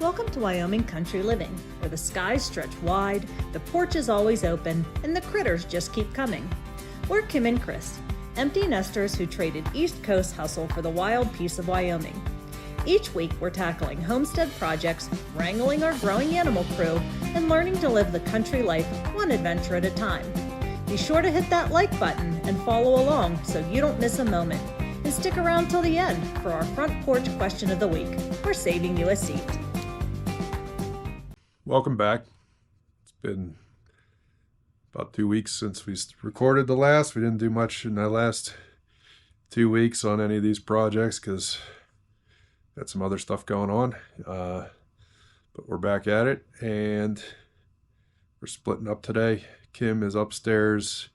Welcome to Wyoming Country Living, where the skies stretch wide, the porch is always open, and the critters just keep coming. We're Kim and Chris, empty nesters who traded East Coast hustle for the wild peace of Wyoming. Each week, we're tackling homestead projects, wrangling our growing animal crew, and learning to live the country life one adventure at a time. Be sure to hit that like button and follow along so you don't miss a moment. And stick around till the end for our front porch question of the week. We're saving you a seat. Welcome back. It's been about 2 weeks since we recorded the last. We didn't do much in the last 2 weeks on any of these projects because got some other stuff going on. But we're back at it and we're splitting up today. Kim is upstairs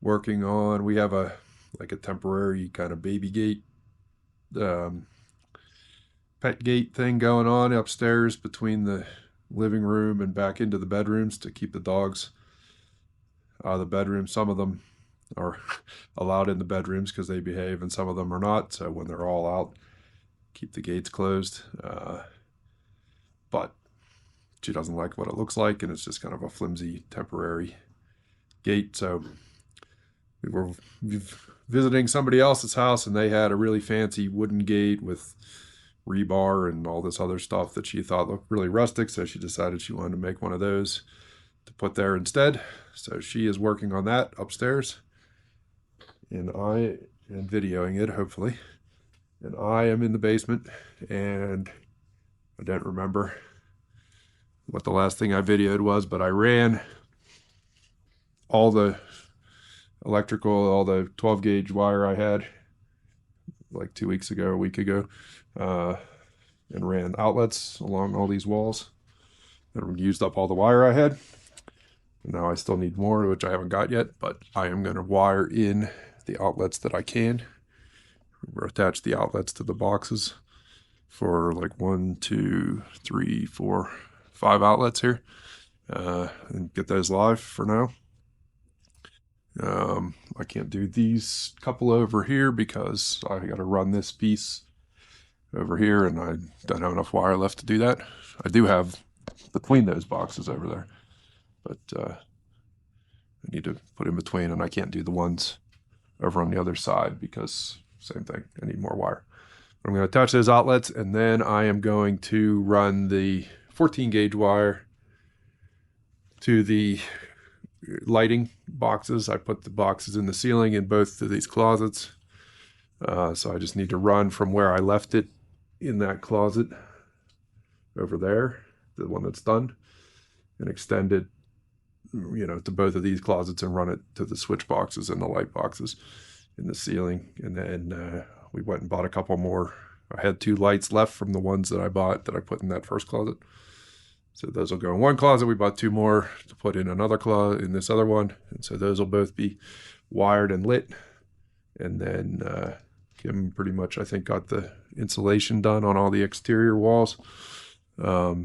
working on, we have a temporary kind of baby gate, pet gate thing going on upstairs between the living room and back into the bedrooms to keep the dogs out of the bedroom. Some of them are allowed in the bedrooms because they behave, and some of them are not. So when they're all out, keep the gates closed. But she doesn't like what it looks like, and it's just kind of a flimsy temporary gate. So we were visiting somebody else's house, and they had a really fancy wooden gate with rebar and all this other stuff that she thought looked really rustic, so she decided she wanted to make one of those to put there instead. So she is working on that upstairs, and I am videoing it, hopefully. And I am in the basement, and I don't remember what the last thing I videoed was, but I ran all the electrical, all the 12 gauge wire I had like 2 weeks ago, a week ago, and ran outlets along all these walls and used up all the wire I had. And now I still need more, which I haven't got yet, but I am going to wire in the outlets that I can. We'll attach the outlets to the boxes for like 1, 2, 3, 4, 5 outlets here, and get those live for now. I can't do these couple over here because I got to run this piece over here, and I don't have enough wire left to do that. I do have between those boxes over there, but I need to put in between, and I can't do the ones over on the other side because same thing, I need more wire. I'm going to attach those outlets, and then I am going to run the 14 gauge wire to the lighting boxes. I put the boxes in the ceiling in both of these closets. So I just need to run from where I left it in that closet over there, the one that's done, and extend it, to both of these closets and run it to the switch boxes and the light boxes in the ceiling. And then we went and bought a couple more. I had 2 lights left from the ones that I bought that I put in that first closet. So those will go in one closet. We bought 2 more to put in another closet in this other one. And so those will both be wired and lit. And then Kim pretty much, I think, got the insulation done on all the exterior walls. At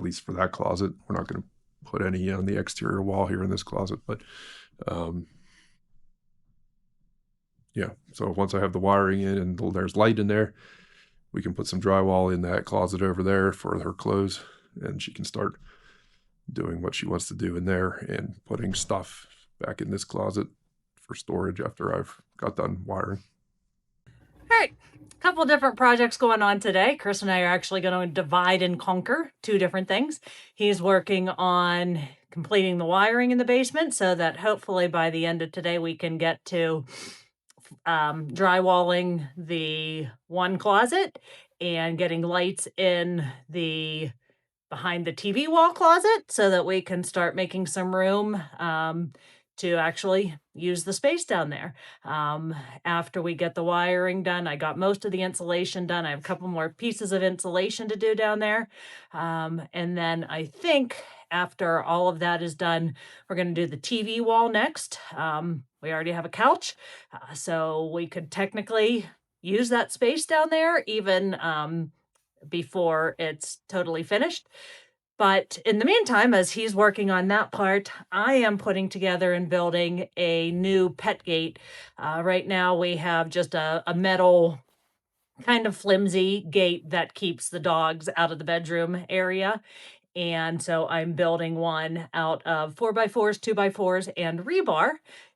least for that closet. We're not going to put any on the exterior wall here in this closet. But yeah, so once I have the wiring in and there's light in there, we can put some drywall in that closet over there for her clothes, and she can start doing what she wants to do in there and putting stuff back in this closet for storage after I've got done wiring. All right, a couple different projects going on today. Chris and I are actually going to divide and conquer 2 different things. He's working on completing the wiring in the basement so that hopefully by the end of today we can get to drywalling the one closet and getting lights in the behind the TV wall closet so that we can start making some room to actually use the space down there. After we get the wiring done, I got most of the insulation done. I have a couple more pieces of insulation to do down there. And then I think after all of that is done, we're going to do the TV wall next. We already have a couch, so we could technically use that space down there even before it's totally finished. But in the meantime, as he's working on that part, I am putting together and building a new pet gate. Right now we have just a metal kind of flimsy gate that keeps the dogs out of the bedroom area. And so I'm building one out of 4x4s, 2x4s, and rebar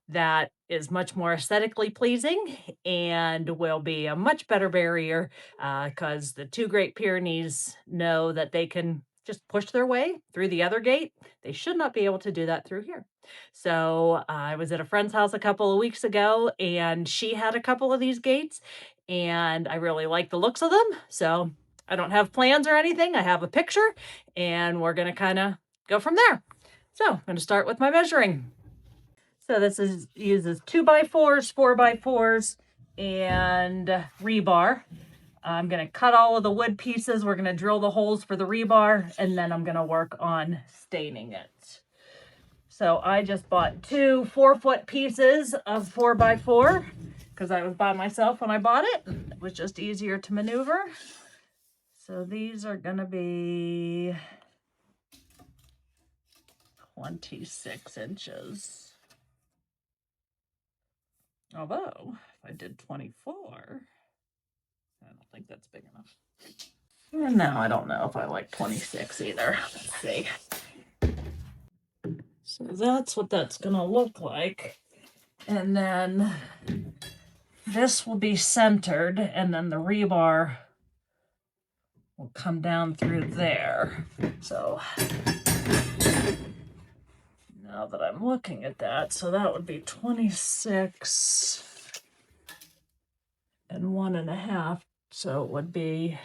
that is much more aesthetically pleasing and will be a much better barrier because the two Great Pyrenees know that they can just push their way through the other gate. They should not be able to do that through here. So I was at a friend's house a couple of weeks ago and she had a couple of these gates and I really like the looks of them. So I don't have plans or anything. I have a picture and we're going to kind of go from there. So I'm going to start with my measuring. So this uses 2x4s, 4x4s, and rebar. I'm going to cut all of the wood pieces. We're going to drill the holes for the rebar, and then I'm going to work on staining it. So I just bought 2 4-foot pieces of 4x4 because I was by myself when I bought it. It was just easier to maneuver. So these are going to be 26 inches. Although, if I did 24, I don't think that's big enough. And now I don't know if I like 26 either. Let's see. So that's what that's going to look like. And then this will be centered, and then the rebar will come down through there. So now that I'm looking at that, so that would be 26 and 1.5. So it would be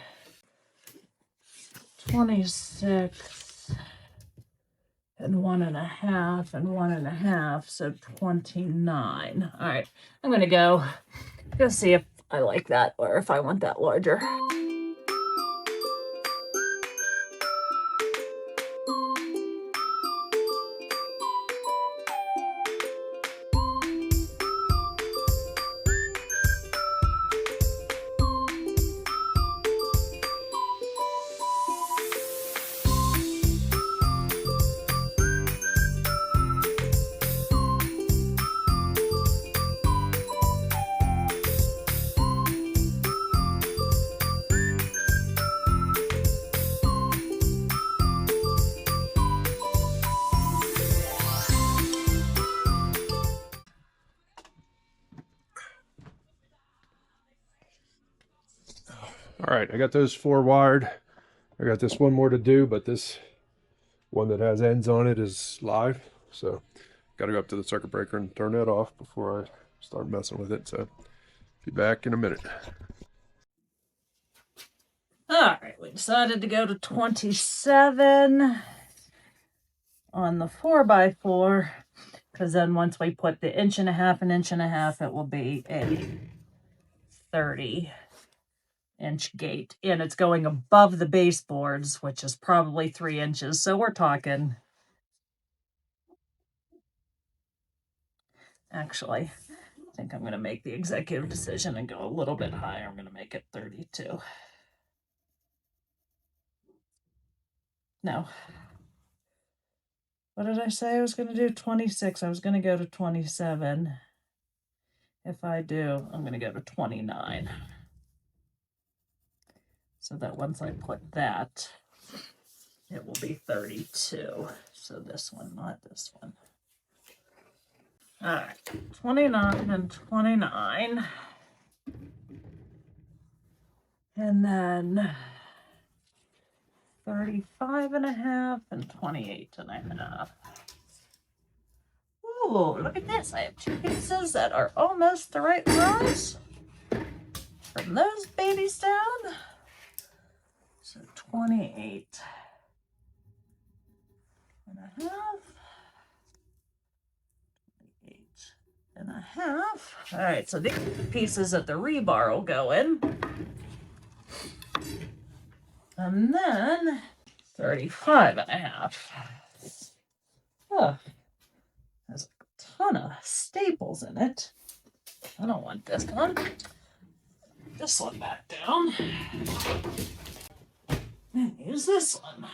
26 and 1.5 and 1.5, so 29. All right, I'm gonna go see if I like that or if I want that larger. All right, I got those 4 wired. I got this one more to do, but this one that has ends on it is live. So got to go up to the circuit breaker and turn that off before I start messing with it. So be back in a minute. All right, we decided to go to 27 on the 4x4 because then once we put the 1.5 inch, it will be a 30-inch gate, and it's going above the baseboards, which is probably 3 inches. So we're talking, actually, I think I'm going to make the executive decision and go a little bit higher. I'm going to make it 32. No. What did I say I was going to do? 26. I was going to go to 27. If I do, I'm going to go to 29. So that once I put that, it will be 32. So this one, not this one. All right, 29 and 29. And then 35.5 and 28.5. Ooh, look at this. I have 2 pieces that are almost the right size. From those babies down. So 28.5. And a half. All right, so these are the pieces that the rebar will go in. And then 35.5. Oh, there's a ton of staples in it. I don't want this one. This one back down. And use this one.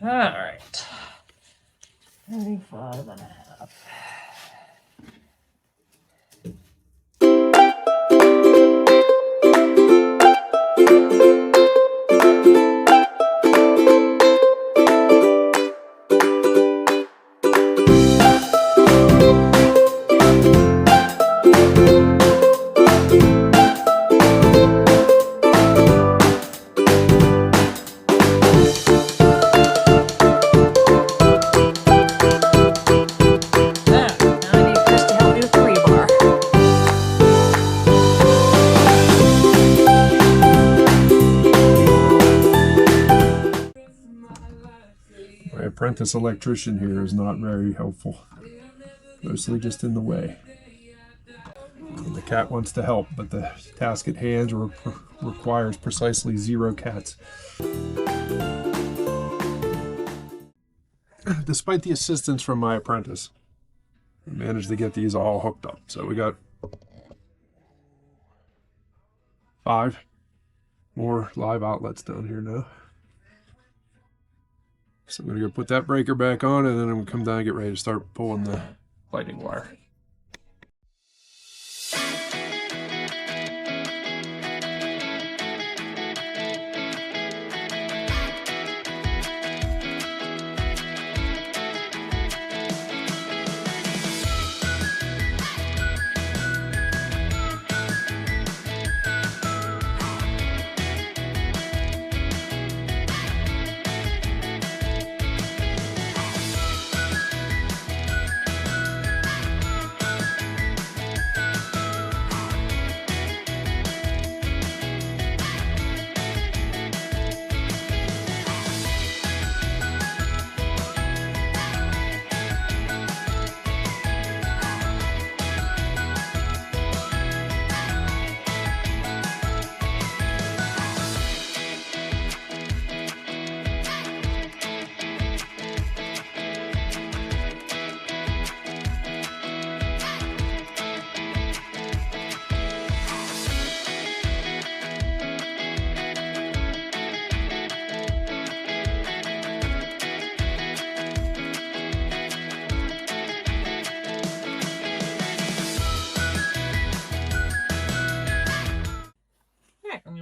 All right. 35.5. apprentice electrician here is not very helpful. Mostly just in the way. And the cat wants to help, but the task at hand requires precisely 0 cats. Despite the assistance from my apprentice, I managed to get these all hooked up. So we got 5 more live outlets down here now. So I'm going to go put that breaker back on, and then I'm going to come down and get ready to start pulling the lighting wire.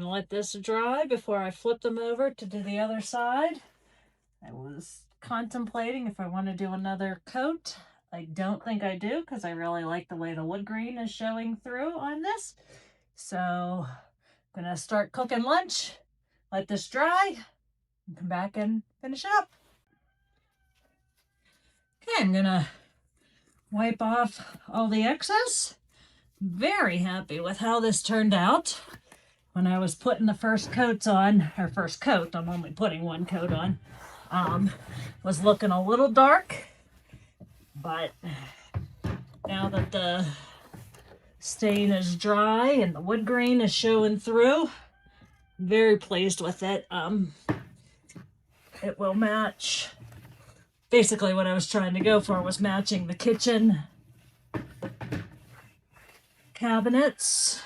Let this dry before I flip them over to do the other side. I was contemplating if I want to do another coat. I don't think I do because I really like the way the wood grain is showing through on this. So I'm gonna start cooking lunch, let this dry, and come back and finish it up. Okay, I'm gonna wipe off all the excess. Very happy with how this turned out. When I was putting the first coats on, or first coat, I'm only putting one coat on, was looking a little dark, but now that the stain is dry and the wood grain is showing through, very pleased with it. It will match. Basically what I was trying to go for was matching the kitchen cabinets.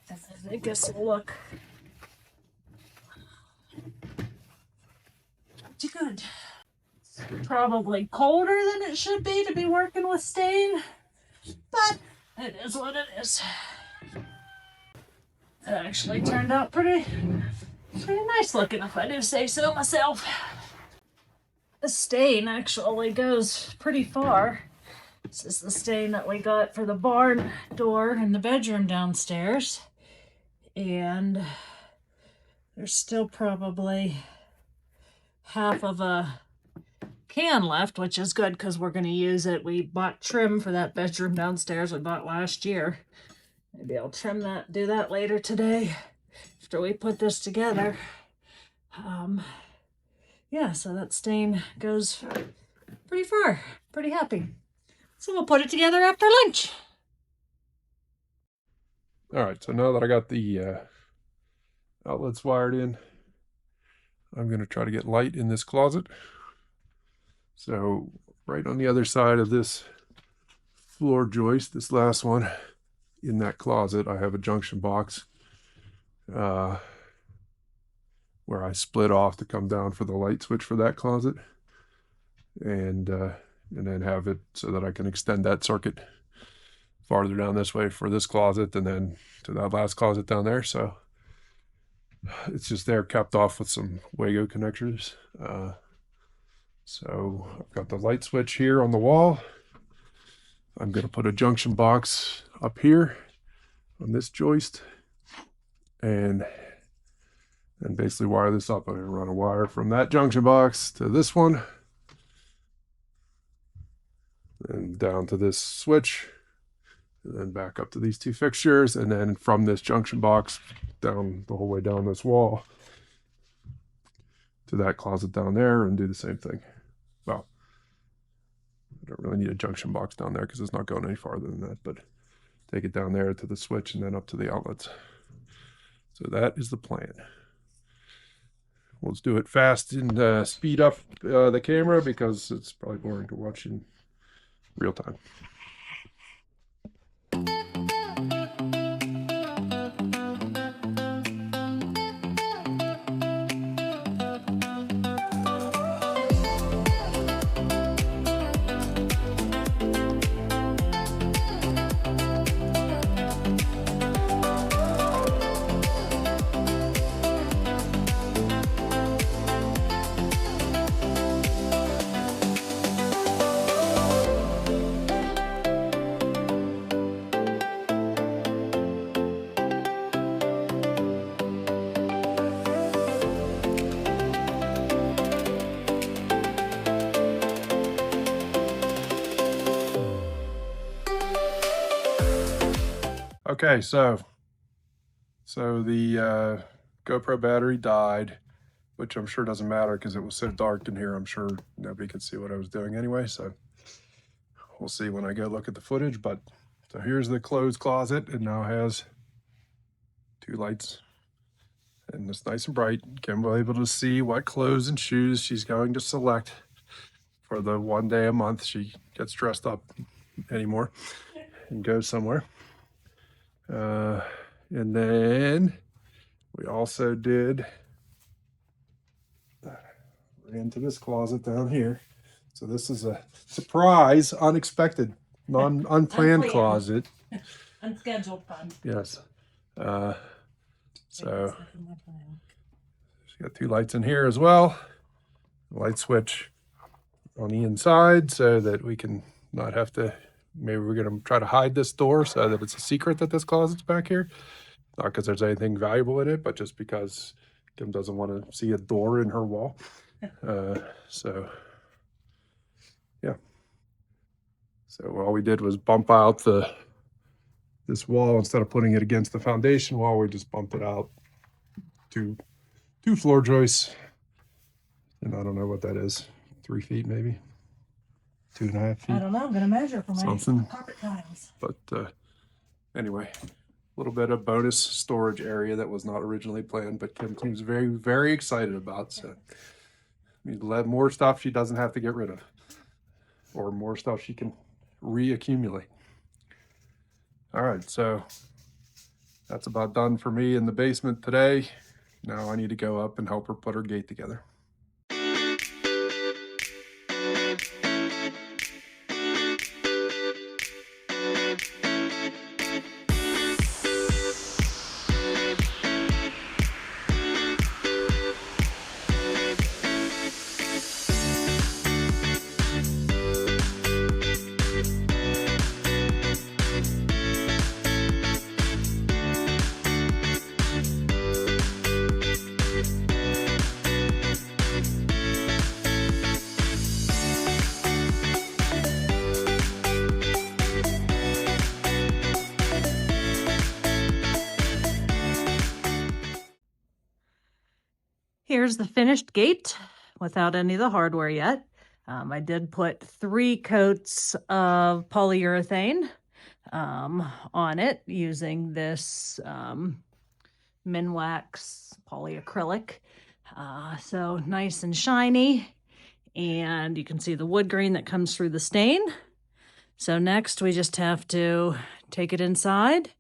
I think this will look pretty good. It's probably colder than it should be to be working with stain, but it is what it is. It actually turned out pretty nice looking, if I do say so myself. The stain actually goes pretty far. This is the stain that we got for the barn door in the bedroom downstairs. And there's still probably half of a can left, which is good because we're going to use it. We bought trim for that bedroom downstairs we bought last year. Maybe I'll trim that, do that later today after we put this together. Yeah, so that stain goes pretty far. Pretty happy. So we'll put it together after lunch. All right, so now that I got the outlets wired in, I'm going to try to get light in this closet. So right on the other side of this floor joist, this last one, in that closet, I have a junction box where I split off to come down for the light switch for that closet, and then have it so that I can extend that circuit farther down this way for this closet and then to that last closet down there. So it's just there capped off with some Wago connectors. So I've got the light switch here on the wall. I'm going to put a junction box up here on this joist and basically wire this up. I'm going to run a wire from that junction box to this one and down to this switch, and then back up to these two fixtures, and then from this junction box down the whole way down this wall to that closet down there and do the same thing. Well, I don't really need a junction box down there because it's not going any farther than that, but take it down there to the switch and then up to the outlets. So that is the plan. Let's do it fast and speed up the camera because it's probably boring to watch in real time. Okay, so the GoPro battery died, which I'm sure doesn't matter because it was so dark in here. I'm sure nobody could see what I was doing anyway. So we'll see when I go look at the footage. But so here's the clothes closet. It now has 2 lights, and it's nice and bright. Kim will be able to see what clothes and shoes she's going to select for the 1 day a month she gets dressed up anymore and goes somewhere. And then we also did into this closet down here. So this is a surprise, unexpected, unplanned closet. Unscheduled fun. Yes. So she's got 2 lights in here as well. Light switch on the inside so that we can not have to, maybe we're going to try to hide this door so that it's a secret that this closet's back here. Not because there's anything valuable in it, but just because Kim doesn't want to see a door in her wall. So yeah. So all we did was bump out this wall instead of putting it against the foundation wall. We just bumped it out two floor joists, and I don't know what that is, 3 feet maybe, 2.5 feet. I don't know. I'm gonna measure for my Something. carpet tiles. But anyway, a little bit of bonus storage area that was not originally planned, but Kim seems very, very excited about. So we let more stuff she doesn't have to get rid of, or more stuff she can reaccumulate. All right, so that's about done for me in the basement today. Now I need to go up and help her put her gate together. Here's the finished gate without any of the hardware yet. I did put 3 coats of polyurethane on it using this Minwax polyacrylic. So nice and shiny, and you can see the wood grain that comes through the stain. So next we just have to take it inside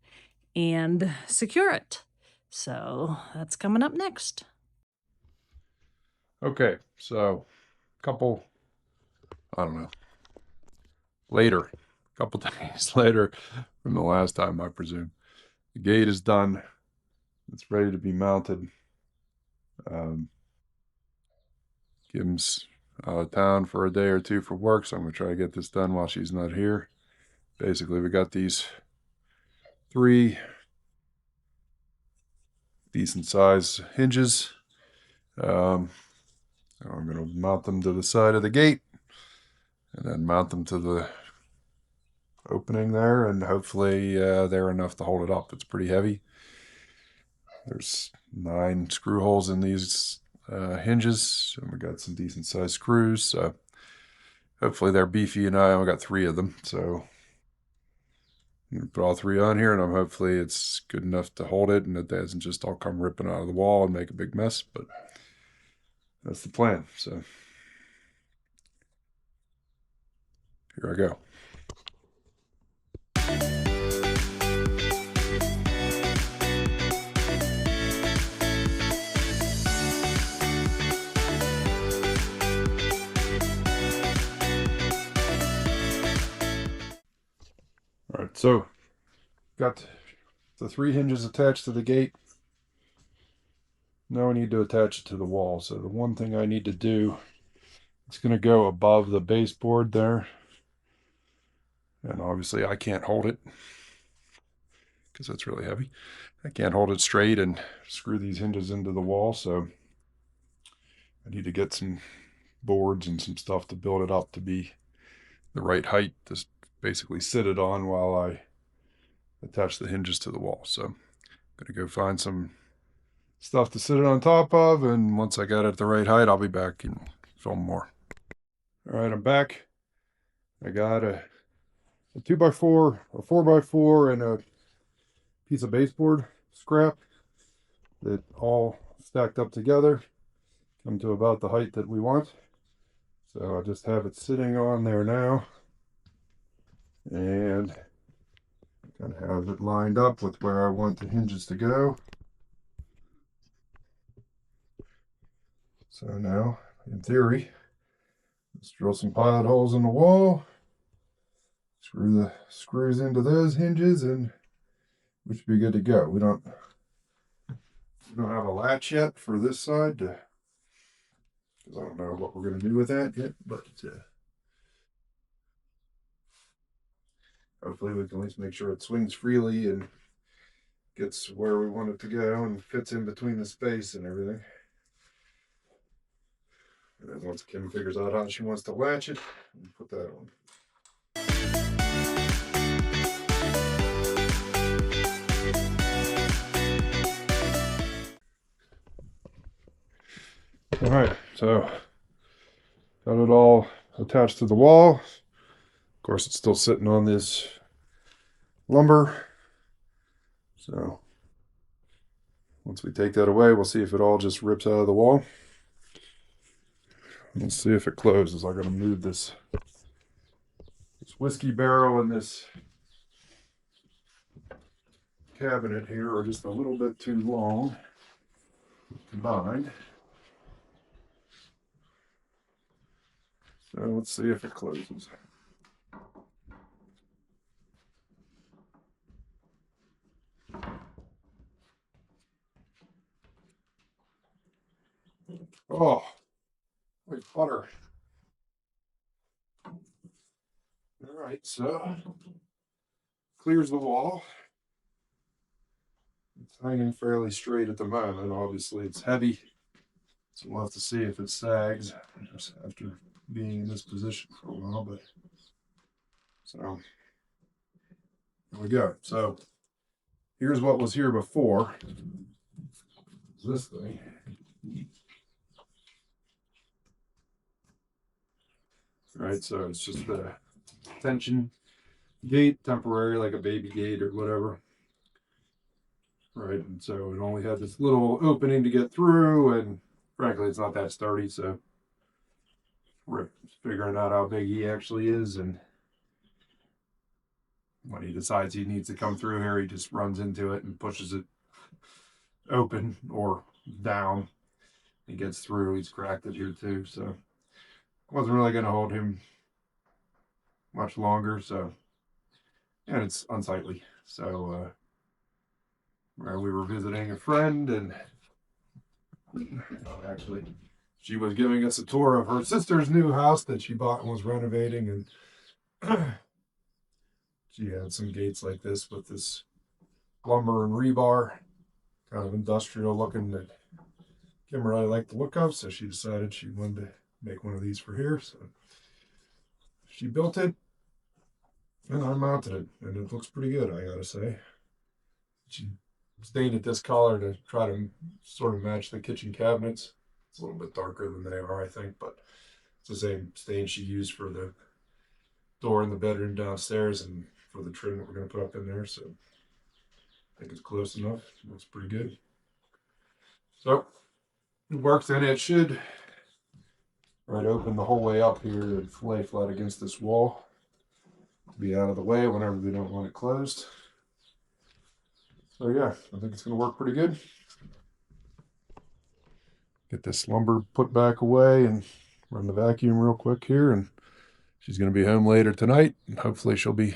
and secure it. So that's coming up next. Okay, so couple, I don't know, later, a couple days later from the last time, I presume. The gate is done. It's ready to be mounted. Kim's out of town for a day or 2 for work, so I'm going to try to get this done while she's not here. Basically, we got these 3 decent size hinges. I'm going to mount them to the side of the gate and then mount them to the opening there, and hopefully they're enough to hold it up. It's pretty heavy. There's 9 screw holes in these hinges, and we got some decent sized screws. So hopefully they're beefy, and I only got 3 of them. So I'm gonna put all 3 on here, and I'm hopefully it's good enough to hold it, and it doesn't just all come ripping out of the wall and make a big mess. But that's the plan. So here I go. All right, so got the 3 hinges attached to the gate. Now I need to attach it to the wall. So the one thing I need to do, it's going to go above the baseboard there. And obviously I can't hold it because that's really heavy. I can't hold it straight and screw these hinges into the wall. So I need to get some boards and some stuff to build it up to be the right height to basically sit it on while I attach the hinges to the wall. So I'm going to go find some stuff to sit it on top of, and once I got it at the right height, I'll be back and film more. All right, I'm back. I got a 2x4, a 4x4, and a piece of baseboard scrap that all stacked up together come to about the height that we want. So I just have it sitting on there now, and kind of have it lined up with where I want the hinges to go. So now, in theory, let's drill some pilot holes in the wall, screw the screws into those hinges, and we should be good to go. We don't have a latch yet for this side, because I don't know what we're going to do with that yet, but hopefully we can at least make sure it swings freely and gets where we want it to go and fits in between the space and everything. And then once Kim figures out how she wants to latch it, we'll put that on. All right, so got it all attached to the wall. Of course, it's still sitting on this lumber. So once we take that away, we'll see if it all just rips out of the wall. Let's see if it closes. I'm going to move this whiskey barrel and this cabinet here are just a little bit too long combined. So let's see if it closes. Oh, like butter. All right, so clears the wall. It's hanging fairly straight at the moment. Obviously, it's heavy, so we'll have to see if it sags just after being in this position for a while. But so there we go. So here's what was here before. This thing. All right, so it's just the tension gate, temporary, like a baby gate or whatever. Right, and so it only had this little opening to get through, and frankly, it's not that sturdy, so we're figuring out how big he actually is, and when he decides he needs to come through here, he just runs into it and pushes it open or down. He gets through. He's cracked it here too, so wasn't really going to hold him much longer. So, and it's unsightly. So we were visiting a friend, and actually, she was giving us a tour of her sister's new house that she bought and was renovating, and she had some gates like this with this lumber and rebar, kind of industrial looking, that Kim really liked the look of, so she decided she wanted to make one of these for here. So she built it, and I mounted it, and it looks pretty good, I gotta say. She stained it this color to try to sort of match the kitchen cabinets. It's a little bit darker than they are, I think, but it's the same stain she used for the door in the bedroom downstairs and for the trim that we're going to put up in there. So I think it's close enough. It looks pretty good. So it works, and it should right open the whole way up here and lay flat against this wall to be out of the way whenever we don't want it closed. So yeah, I think it's going to work pretty good. Get this lumber put back away and run the vacuum real quick here, and she's going to be home later tonight, and hopefully she'll be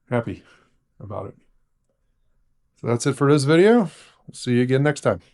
happy about it. So that's it for this video. We'll see you again next time.